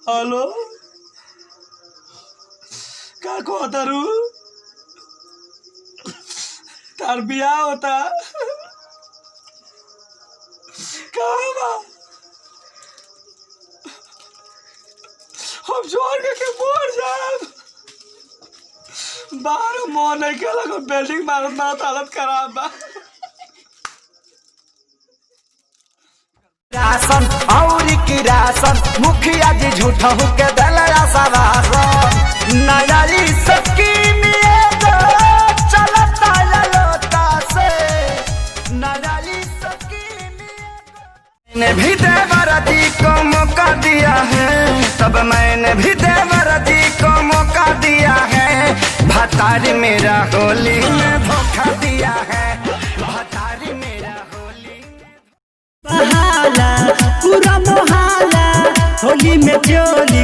hello का कहतरू तार बियाह होता कहाँ बा हम जोड़ के मोर जाए बाहर मोह नहीं के लगा बिल्डिंग मारत हालत खराब बा राशन और की राशन मुखिया जी झूठा के दल राशन नया स्कीम चलता ललोता से नया स्कीम मैंने भी देवरती को मौका दिया है तब मैंने भी देवरती को मौका दिया है भतारी मेरा होली में धोखा दिया है भतारी मेरा होली पूरा मोहल्ला होली में चोली